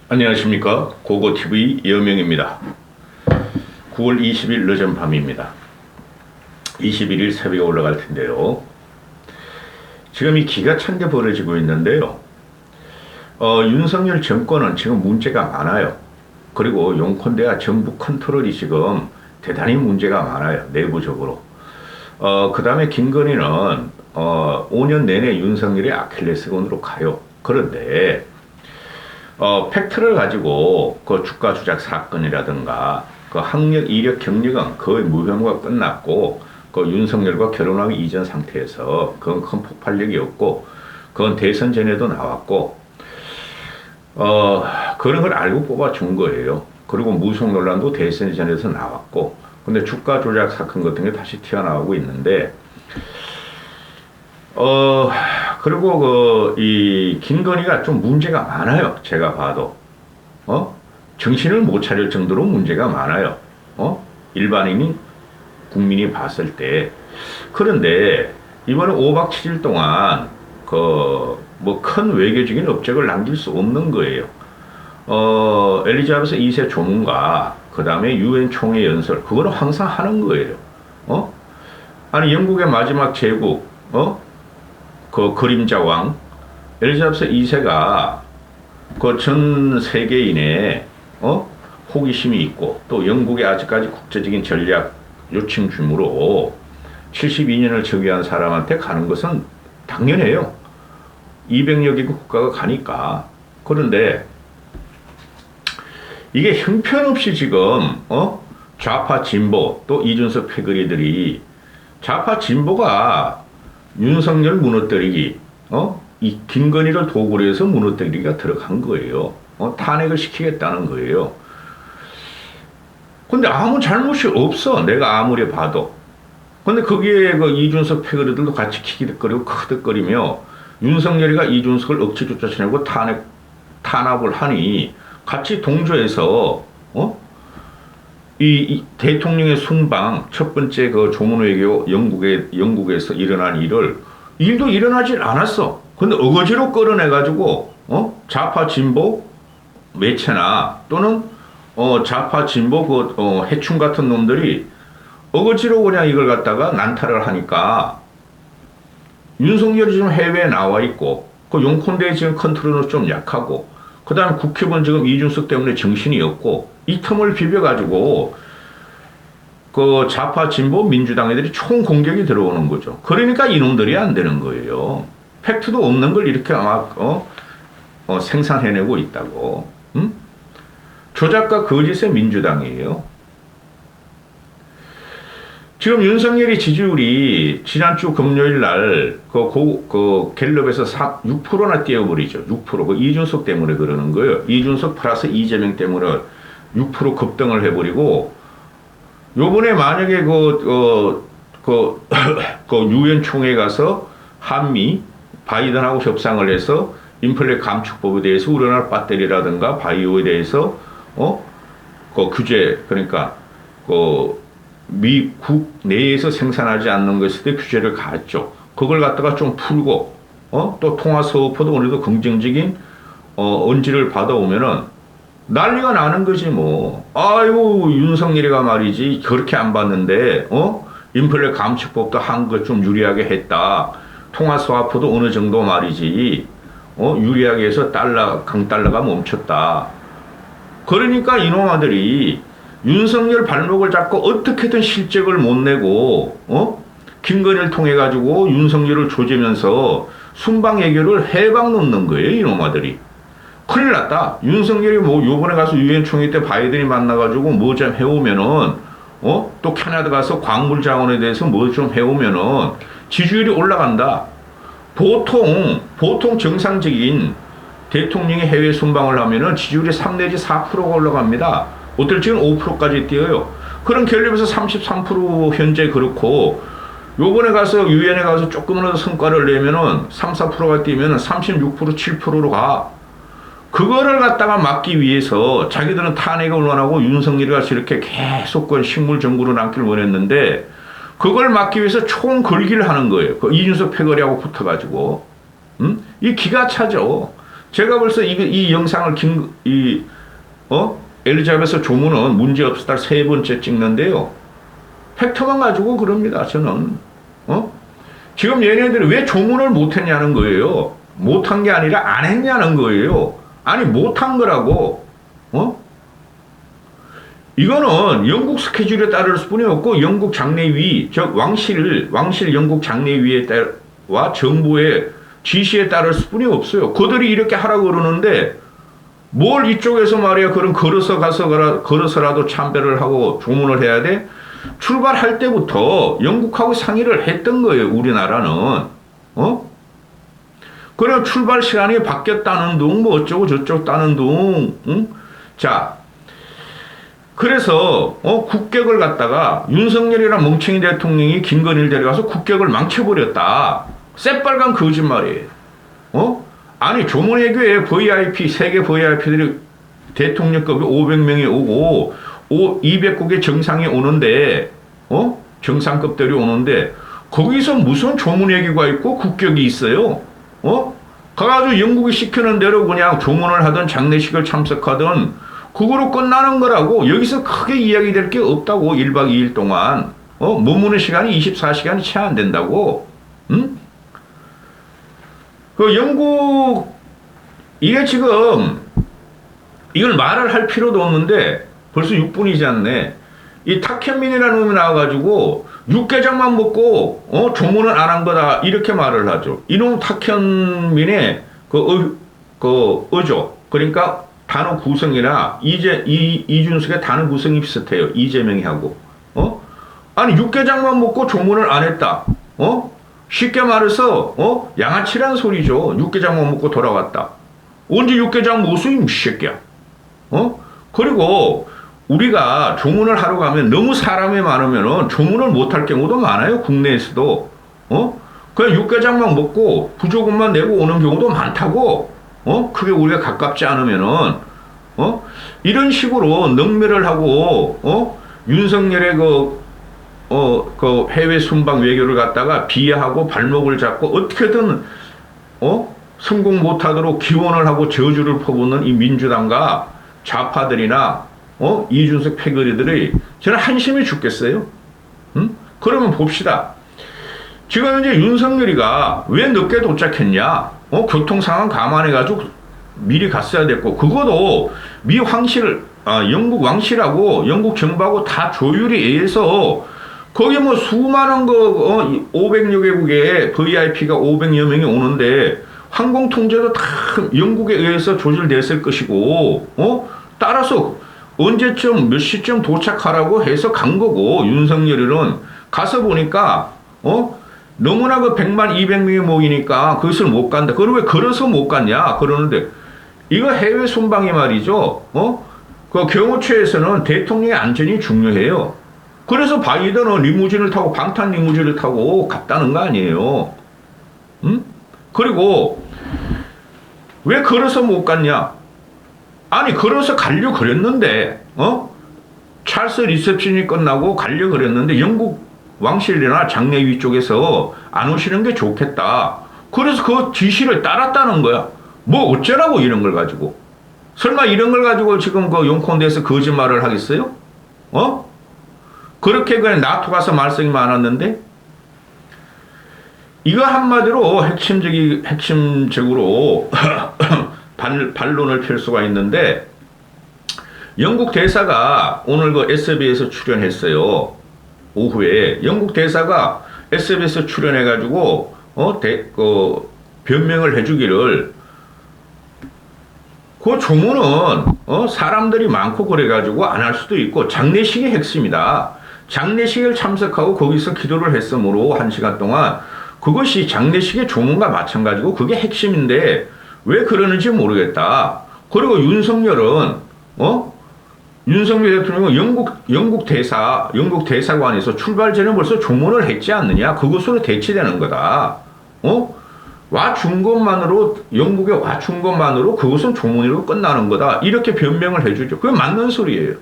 안녕하십니까. 고고TV 여명입니다. 9월 20일 늦은 밤입니다. 21일 새벽에 올라갈 텐데요. 지금 이 기가 찬 게 벌어지고 있는데요. 윤석열 정권은 지금 문제가 많아요. 그리고 용콘대와 정부 컨트롤이 지금 대단히 문제가 많아요. 내부적으로. 그 다음에 김건희는 5년 내내 윤석열의 아킬레스건으로 가요. 그런데 팩트를 가지고 그 주가 조작 사건이라든가 그 학력, 이력, 경력은 거의 무혐의가 끝났고 그 윤석열과 결혼하기 이전 상태에서 그건 큰 폭발력이 없고 그건 대선 전에도 나왔고 그런 걸 알고 뽑아준 거예요. 그리고 무속 논란도 대선 전에서 나왔고 근데 주가 조작 사건 같은 게 다시 튀어나오고 있는데 그리고 이 김건희가 좀 문제가 많아요. 제가 봐도. 정신을 못 차릴 정도로 문제가 많아요. 일반인이 국민이 봤을 때. 그런데 이번에 5박 7일 동안 뭐 큰 외교적인 업적을 남길 수 없는 거예요. 엘리자베스 2세 조문과 그다음에 유엔 총회 연설 그거는 항상 하는 거예요. 아니 영국의 마지막 제국 그 그림자 왕 엘리자베스 2세가 그 전 세계인의 호기심이 있고 또 영국의 아직까지 국제적인 전략 요청 주무로 72년을 즉위한 사람한테 가는 것은 당연해요. 200여 개국 국가가 가니까. 그런데 이게 형편없이 지금 좌파 진보 또 이준석 패거리들이 좌파 진보가 윤석열 무너뜨리기, 이 김건희를 도구로 해서 무너뜨리기가 들어간 거예요. 탄핵을 시키겠다는 거예요. 근데 아무 잘못이 없어. 내가 아무리 봐도. 근데 거기에 그 이준석 패거리들도 같이 키득거리고 크득거리며 윤석열이가 이준석을 억지 쫓아내고 탄압을 하니 같이 동조해서, 이 대통령의 순방 첫 번째 그 조문 외교 영국에서 일어난 일도 일어나질 않았어. 근데 어거지로 끌어내가지고 좌파 진보 매체나 또는 좌파 진보 그 해충 같은 놈들이 어거지로 그냥 이걸 갖다가 난타를 하니까 윤석열이 지금 해외에 나와 있고 그 용콘대 지금 컨트롤은 좀 약하고 그 다음에 국회의원 지금 이준석 때문에 정신이 없고 이 틈을 비벼가지고 그 좌파 진보 민주당 애들이 총 공격이 들어오는 거죠. 그러니까 이놈들이 안 되는 거예요. 팩트도 없는 걸 이렇게 막 생산해내고 있다고. 조작과 거짓의 민주당이에요. 지금 윤석열이 지지율이 지난주 금요일 날 그 갤럽에서 6%나 뛰어버리죠. 6%. 그 이준석 때문에 그러는 거예요. 이준석 플러스 이재명 때문에 6% 급등을 해버리고 요번에 만약에 유엔 총회 가서 한미 바이든하고 협상을 해서 인플레 감축법에 대해서 우려날 배터리라든가 바이오에 대해서 그 규제 그러니까 미국 내에서 생산하지 않는 것에 대해 규제를 가했죠. 그걸 갖다가 좀 풀고 또 통화 서포도 어느 정도 긍정적인 언지를 받아오면은 난리가 나는 거지 뭐. 아이고 윤석열이가 말이지 그렇게 안 봤는데 인플레 감축법도 한 것 좀 유리하게 했다. 통화 스와프도 어느 정도 말이지 유리하게 해서 강달러가 멈췄다. 그러니까 이놈아들이 윤석열 발목을 잡고 어떻게든 실적을 못 내고 김건희를 통해 가지고 윤석열을 조지면서 순방 애교를 해방 놓는 거예요. 이놈아들이. 큰일 났다. 윤석열이 뭐 요번에 가서 유엔 총회 때 바이든이 만나가지고 뭐 좀 해오면은 또 캐나다 가서 광물 자원에 대해서 뭐 좀 해오면은 지지율이 올라간다. 보통 정상적인 대통령이 해외 순방을 하면은 지지율이 3 내지 4%가 올라갑니다. 어떨 지금 5%까지 뛰어요. 그런 갤럽에서 33% 현재 그렇고 요번에 가서 유엔에 가서 조금이라도 성과를 내면은 3, 4%가 뛰면은 36%, 7%로 가. 그거를 갖다가 막기 위해서 자기들은 탄핵을 원하고 윤석열이 가서 이렇게 계속 그 식물 정부로 남기를 원했는데 그걸 막기 위해서 총 걸기를 하는 거예요. 그 이준석 패거리하고 붙어가지고. 이 기가 차죠. 제가 벌써 이 영상을 엘리자베스 조문은 문제없었다 세 번째 찍는데요. 팩트만 가지고 그럽니다, 저는. 지금 얘네들이 왜 조문을 못했냐는 거예요. 못한 게 아니라 안 했냐는 거예요. 아니, 못한 거라고. 이거는 영국 스케줄에 따를 뿐이 없고, 영국 장례위, 즉, 왕실 영국 장례위와 정부의 지시에 따를 뿐이 없어요. 그들이 이렇게 하라고 그러는데, 뭘 이쪽에서 말이야, 그럼 걸어서라도 참배를 하고 조문을 해야 돼? 출발할 때부터 영국하고 상의를 했던 거예요, 우리나라는. 그럼 출발 시간이 바뀌었다는 둥, 뭐 어쩌고 저쩌고 따는 둥, 응? 자, 그래서, 국격을 갖다가 윤석열이랑 멍청이 대통령이 김건희를 데려가서 국격을 망쳐버렸다. 새빨간 거짓말이에요. 아니, 조문회교에 VIP, 세계 VIP들이 대통령급이 500명이 오고, 200국의 정상이 오는데, 정상급들이 오는데, 거기서 무슨 조문회교가 있고 국격이 있어요? 가가지고 영국이 시키는 대로 그냥 조문을 하든 장례식을 참석하든, 그거로 끝나는 거라고. 여기서 크게 이야기될 게 없다고. 1박 2일 동안. 머무는 시간이 24시간이 채 안 된다고. 응? 그 영국, 이게 지금, 이걸 말을 할 필요도 없는데, 벌써 6분이지 않네. 이 탁현민이라는 놈이 나와가지고, 육개장만 먹고, 조문을 안 한 거다. 이렇게 말을 하죠. 이놈 탁현민의 어조. 그러니까, 단어 구성이나, 이준석의 단어 구성이 비슷해요. 이재명이 하고. 아니, 육개장만 먹고 조문을 안 했다. 쉽게 말해서, 양아치란 소리죠. 육개장만 먹고 돌아갔다. 언제 육개장 모수임, 이 새끼야. 그리고, 우리가 조문을 하러 가면 너무 사람이 많으면은 조문을 못할 경우도 많아요. 국내에서도. 그냥 육개장만 먹고 부조금만 내고 오는 경우도 많다고. 그게 우리가 가깝지 않으면은, 이런 식으로 능멸을 하고, 윤석열의 그 해외 순방 외교를 갖다가 비하하고 발목을 잡고 어떻게든, 성공 못하도록 기원을 하고 저주를 퍼붓는 이 민주당과 좌파들이나, 이준석 패거리들이 저는 한심히 죽겠어요. 그러면 봅시다. 지금 이제 윤석열이가 왜 늦게 도착했냐? 교통 상황 감안해가지고 미리 갔어야 됐고, 그것도 영국 왕실하고 영국 정부하고 다 조율에 의해서 거기 뭐 수많은 500여 개국의 VIP가 500여 명이 오는데 항공 통제도 다 영국에 의해서 조절됐을 것이고, 따라서 언제쯤 몇 시쯤 도착하라고 해서 간 거고, 윤석열이는 가서 보니까, 너무나 100만 200명이 모이니까 그것을 못 간다. 그걸 왜 걸어서 못 갔냐? 그러는데, 이거 해외 순방이 말이죠. 그 경호처에서는 대통령의 안전이 중요해요. 그래서 바이든은 리무진을 타고, 방탄 리무진을 타고 갔다는 거 아니에요. 그리고, 왜 걸어서 못 갔냐? 아니, 걸어서 가려고 그랬는데, 찰스 리셉션이 끝나고 가려고 그랬는데, 영국 왕실이나 장례위 쪽에서 안 오시는 게 좋겠다. 그래서 그 지시를 따랐다는 거야. 뭐 어쩌라고 이런 걸 가지고. 설마 이런 걸 가지고 지금 그 용콘대에서 거짓말을 하겠어요? 그렇게 그냥 나토 가서 말썽이 많았는데, 이거 한마디로 핵심적으로 반론을 펼 수가 있는데, 영국 대사가 오늘 그 SBS에 출연했어요. 오후에 영국 대사가 SBS에 출연해가지고 변명을 해주기를, 그 조문은 사람들이 많고 그래가지고 안 할 수도 있고 장례식이 핵심이다. 장례식을 참석하고 거기서 기도를 했으므로 1시간 동안 그것이 장례식의 조문과 마찬가지고 그게 핵심인데 왜 그러는지 모르겠다. 그리고 윤석열 대통령은 영국 대사관에서 출발 전에 벌써 조문을 했지 않느냐. 그것으로 대치되는 거다. 와준 것만으로, 영국에 와준 것만으로 그것은 조문으로 끝나는 거다. 이렇게 변명을 해주죠. 그게 맞는 소리예요.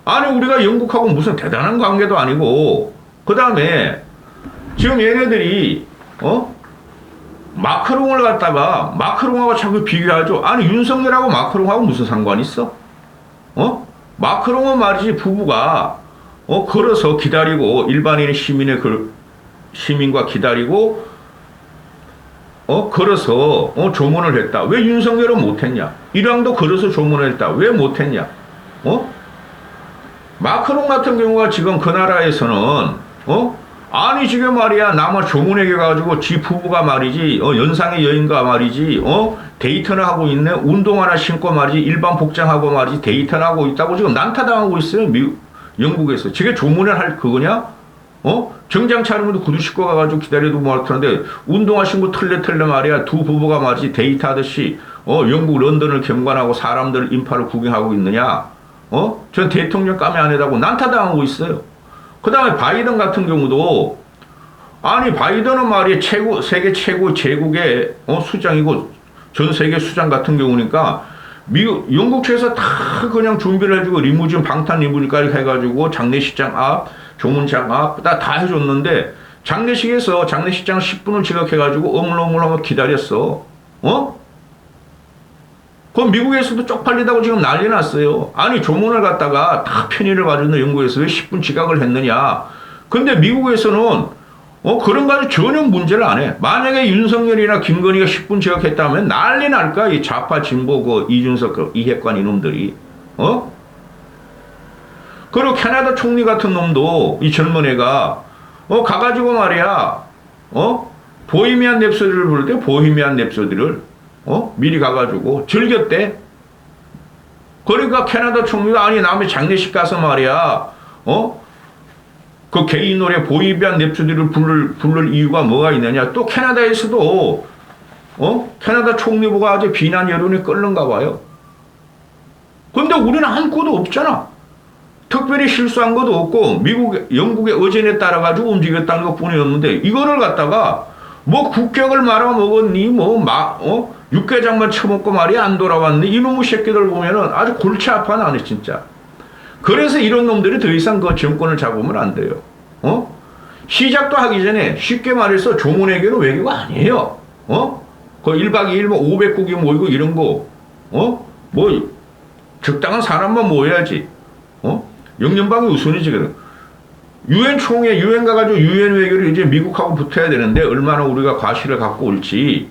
아니, 우리가 영국하고 무슨 대단한 관계도 아니고, 그 다음에 지금 얘네들이, 마크롱을 갖다가 마크롱하고 자꾸 비교하죠. 아니 윤석열하고 마크롱하고 무슨 상관이 있어? 마크롱은 말이지 부부가 걸어서 기다리고 일반인 시민과 기다리고 걸어서 조문을 했다. 왜 윤석열은 못했냐? 이랑도 걸어서 조문을 했다. 왜 못했냐? 마크롱 같은 경우가 지금 그 나라에서는 아니 지금 말이야 남아 조문회계 가지고 지 부부가 말이지 연상의 여인과 말이지 데이트나 하고 있네. 운동 하나 신고 말이지 일반 복장하고 말이지 데이트나 하고 있다고 지금 난타당하고 있어요. 영국에서. 저게 조문을 할 그거냐? 정장 차림으로 구두 신고 가가지고 기다려도 뭐 할텐데 운동화 신고 털레 말이야 두 부부가 말이지 데이트하듯이 영국 런던을 경관하고 사람들 인파를 구경하고 있느냐? 전 대통령 까메 안에다고 난타당하고 있어요. 그 다음에 바이든 같은 경우도 아니 바이든은 말이야 세계 최고 제국의 수장이고 전 세계 수장 같은 경우니까 영국 측에서 다 그냥 준비를 해주고 리무진 방탄 리무진까지 해가지고 장례식장 앞 조문장 앞 다 해줬는데 장례식장 10분을 지각해가지고 어물어물하고 기다렸어. 그럼 미국에서도 쪽팔리다고 지금 난리 났어요. 아니 조문을 갖다가 다 편의를 봐주는 영국에서 왜 10분 지각을 했느냐. 근데 미국에서는 그런 거 가지고 전혀 문제를 안 해. 만약에 윤석열이나 김건희가 10분 지각했다면 난리 날까? 이 좌파 진보 이준석 이핵관 이놈들이. 그리고 캐나다 총리 같은 놈도 이 젊은 애가 가가지고 말이야 보헤미안 랩소디를 부를 때 보헤미안 랩소디를 미리 가가지고 즐겼대. 그러니까 캐나다 총리가 아니 남의 장례식 가서 말이야 그 개인 노래 보헤미안 랩소디를 부를 이유가 뭐가 있느냐. 또 캐나다에서도 캐나다 총리보고 아주 비난 여론이 끓는가 봐요. 근데 우리는 한 꼴도 없잖아. 특별히 실수한 것도 없고 영국의 의전에 따라 가지고 움직였다는 것 뿐이었는데 이거를 갖다가 뭐 국격을 말아먹었니 육개장만 처먹고 말이 안 돌아왔니 이놈의 새끼들 보면은 아주 골치 아파 나네 진짜. 그래서 이런 놈들이 더 이상 그 정권을 잡으면 안 돼요. 시작도 하기 전에 쉽게 말해서 조문회계는 외교가 아니에요. 그 1박 2일 뭐 500국이 모이고 이런 거 뭐 적당한 사람만 모여야지. 영연방이 우선이지. 그래. 유엔 총회, 유엔 가가지고 유엔 외교를 이제 미국하고 붙어야 되는데 얼마나 우리가 과실을 갖고 올지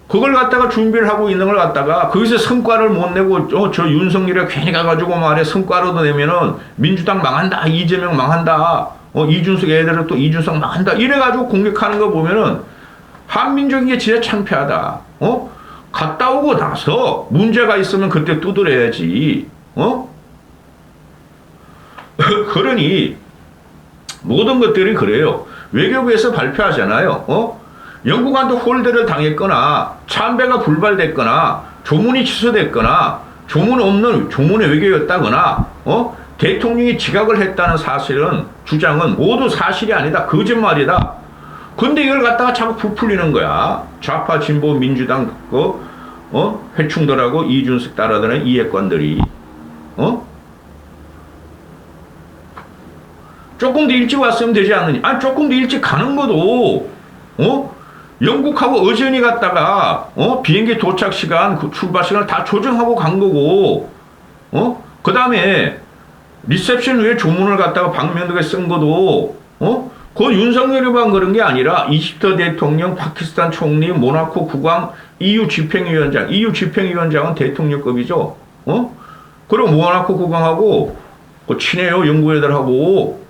그걸 갖다가 준비를 하고 있는 걸 갖다가 거기서 성과를 못 내고 저 윤석열이 괜히 가가지고 말해 성과로도 내면은 민주당 망한다, 이재명 망한다, 이준석 애들은 또 이준석 망한다 이래가지고 공격하는 거 보면은 한민족인 게 진짜 창피하다. 갔다 오고 나서 문제가 있으면 그때 두드려야지. 그러니 모든 것들이 그래요. 외교부에서 발표하잖아요. 영국한테 홀대를 당했거나 참배가 불발됐거나 조문이 취소됐거나 조문의 외교였다거나 대통령이 지각을 했다는 주장은 모두 사실이 아니다. 거짓말이다. 근데 이걸 갖다가 자꾸 부풀리는 거야. 좌파 진보 민주당 회충들하고 이준석 따라다니는 이해관들이 조금 더 일찍 왔으면 되지 않느냐. 아니 조금 더 일찍 가는 것도 영국하고 의전이 갔다가 비행기 도착 시간 출발 시간을 다 조정하고 간 거고 그 다음에 리셉션 후에 조문을 갖다가 방명록에 쓴 것도 그 윤석열이만 그런 게 아니라 이집트 대통령, 파키스탄 총리, 모나코 국왕, EU 집행위원장은 대통령급이죠. 그리고 모나코 국왕하고 친해요. 영국 애들하고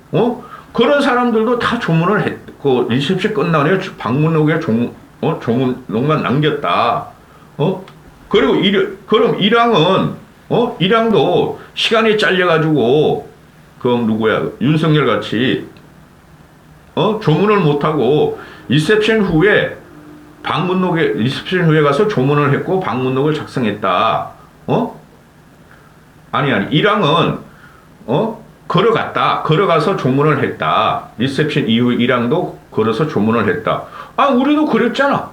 그런 사람들도 다 조문을 그 리셉션 끝나네 방문록에 조문록만 남겼다. 그리고 그럼 이랑도 시간이 잘려가지고 윤석열 같이 조문을 못하고 리셉션 후에 가서 조문을 했고 방문록을 작성했다. 아니 이랑은 걸어가서 조문을 했다. 리셉션 이후 이랑도 걸어서 조문을 했다. 우리도 그랬잖아.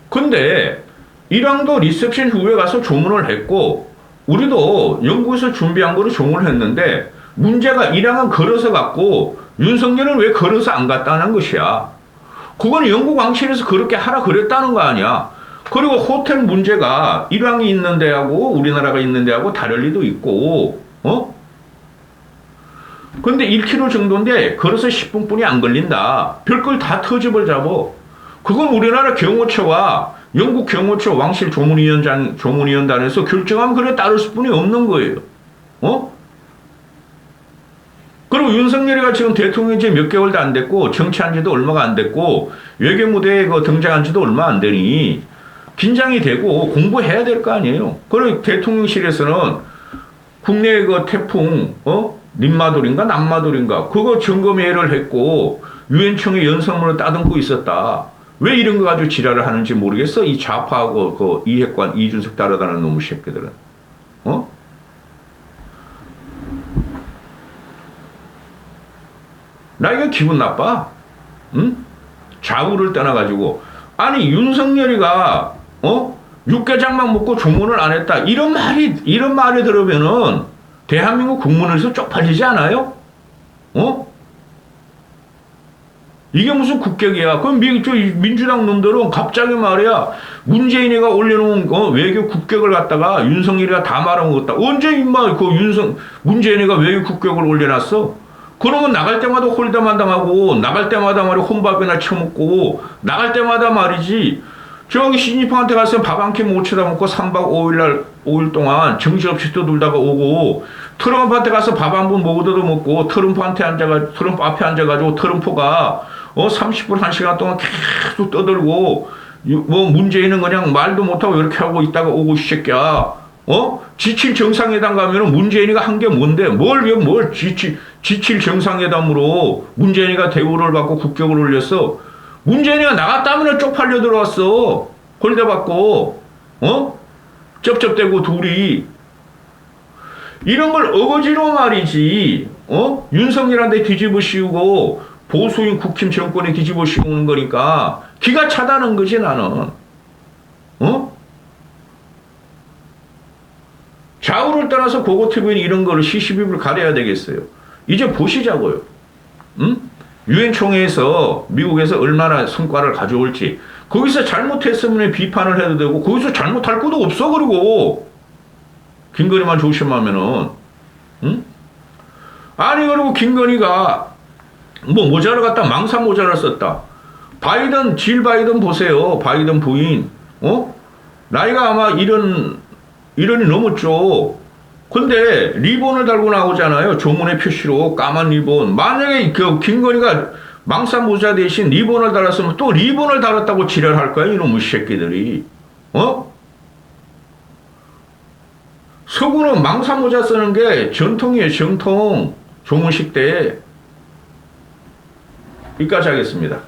근데 이랑도 리셉션 후에 가서 조문을 했고 우리도 영국에서 준비한 거로 조문을 했는데 문제가 이랑은 걸어서 갔고 윤석열은 왜 걸어서 안 갔다는 것이야. 그건 영국 왕실에서 그렇게 하라 그랬다는 거 아니야. 그리고 호텔 문제가 이란이 있는 데하고 우리나라가 있는 데하고 다를 리도 있고, 근데 1km 정도인데 걸어서 10분뿐이 안 걸린다. 별걸 다 터집을 잡어. 그건 우리나라 경호처와 영국 경호처 왕실 조문위원단에서 결정하면 그래 따를 수뿐이 없는 거예요. 그리고 윤석열이가 지금 대통령이 이제 몇 개월도 안 됐고 정치한 지도 얼마가 안 됐고 외교 무대에 등장한 지도 얼마 안 되니 긴장이 되고 공부해야 될 거 아니에요. 그리고 대통령실에서는 국내 그 태풍, 님마돌인가 남마돌인가 그거 점검회의를 했고 유엔청의 연설문을 따듬고 있었다. 왜 이런 거 가지고 지랄을 하는지 모르겠어. 이 좌파하고 그 이핵관 이준석 따라다니는 놈의 새끼들은. 나 이거 기분 나빠. 응? 좌우를 떠나가지고 아니 윤석열이가 육개장만 먹고 조문을 안 했다. 이런 말이 들으면은 대한민국 국문에서 쪽팔리지 않아요? 이게 무슨 국격이야? 그럼 민주당 놈들은 갑자기 말이야 문재인이가 올려놓은 외교 국격을 갖다가 윤석열이가 다 말아먹었다. 언제 임마 문재인이가 외교 국격을 올려놨어? 그러면 나갈 때마다 홀대만 당하고 나갈 때마다 말이야 혼밥이나 처먹고 나갈 때마다 말이지 저기 신입한테 가서 밥 한 끼 못 쳐다먹고 3박 5일 동안 정신없이 떠돌다가 오고 트럼프한테 가서 밥 한 번 못 얻어먹고 트럼프 앞에 앉아가지고 트럼프가 30분 1시간 동안 계속 떠들고 뭐 문재인은 그냥 말도 못하고 이렇게 하고 있다가 오고 이 새끼야. 지칠 정상회담 가면은 문재인이가 한 게 뭔데? 뭘 지칠 정상회담으로 문재인이가 대우를 받고 국격을 올렸어. 문재인이가 나갔다면 쪽팔려 들어왔어. 홀대받고, 쩝쩝대고 둘이. 이런 걸 어거지로 말이지, 윤석열한테 뒤집어 씌우고 보수인 국힘 정권에 뒤집어 씌우는 거니까 기가 차다는 거지 나는. 좌우를 떠나서 고고TV는 이런 거를 시시비비를 가려야 되겠어요. 이제 보시자고요. 유엔 총회에서 미국에서 얼마나 성과를 가져올지. 거기서 잘못했으면 비판을 해도 되고 거기서 잘못할 것도 없어. 그리고 김건희만 조심하면은 아니 그리고 김건희가 뭐 모자를 갖다 망사 모자를 썼다. 질 바이든 보세요. 바이든 부인. 나이가 아마 이런이 넘었죠. 근데 리본을 달고 나오잖아요. 조문의 표시로 까만 리본. 만약에 김건희가 망사 모자 대신 리본을 달았으면 또 리본을 달았다고 지랄할 거야. 이놈의 새끼들이. 서구는 망사 모자 쓰는 게 전통이에요. 전통. 조문식 때. 여기까지 하겠습니다.